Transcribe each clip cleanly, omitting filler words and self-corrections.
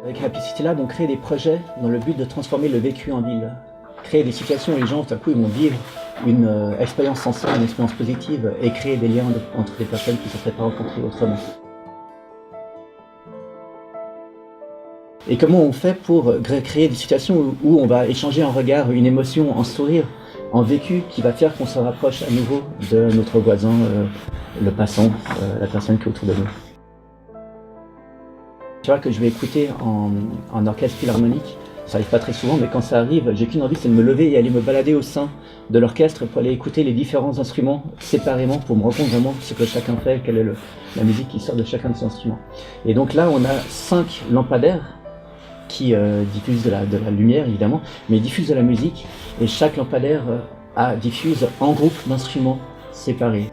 Avec Happy City Lab, on crée des projets dans le but de transformer le vécu en ville. Créer des situations où les gens, tout à coup, ils vont vivre une expérience sensible, une expérience positive et créer des liens entre des personnes qui ne se seraient pas rencontrées autrement. Et comment on fait pour créer des situations où on va échanger un regard, une émotion, un sourire, un vécu qui va faire qu'on se rapproche à nouveau de notre voisin, le passant, la personne qui est autour de nous. Tu vois que je vais écouter en orchestre philharmonique, ça n'arrive pas très souvent, mais quand ça arrive, j'ai qu'une envie, c'est de me lever et aller me balader au sein de l'orchestre pour aller écouter les différents instruments séparément pour me rendre compte vraiment ce que chacun fait, quelle est la musique qui sort de chacun de ces instruments. Et donc là, on a 5 lampadaires qui diffusent de la lumière évidemment, mais diffusent de la musique, et chaque lampadaire diffuse un groupe d'instruments séparés.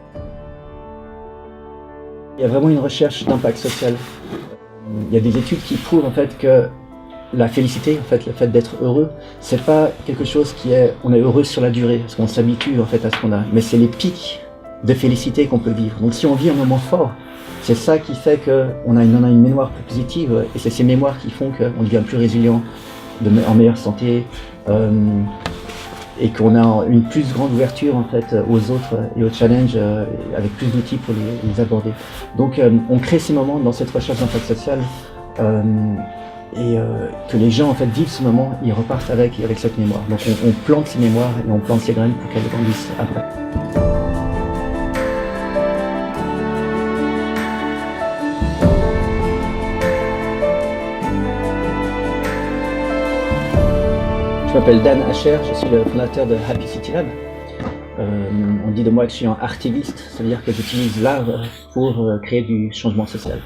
Il y a vraiment une recherche d'impact social. Il y a des études qui prouvent en fait que la félicité, en fait, le fait d'être heureux, c'est pas quelque chose on est heureux sur la durée, parce qu'on s'habitue en fait à ce qu'on a, mais c'est les pics de félicité qu'on peut vivre. Donc si on vit un moment fort, c'est ça qui fait qu'on a une mémoire plus positive, et c'est ces mémoires qui font qu'on devient plus résilient, en meilleure santé, et qu'on a une plus grande ouverture en fait aux autres et aux challenges, avec plus d'outils pour les aborder. Donc on crée ces moments dans cette recherche d'impact social, et que les gens en fait vivent ce moment, ils repartent avec cette mémoire. Donc on plante ces mémoires et on plante ces graines pour qu'elles grandissent après. Je m'appelle Dan Asher, je suis le fondateur de Happy City Lab. On dit de moi que je suis un artiviste, ça veut dire que j'utilise l'art pour créer du changement social.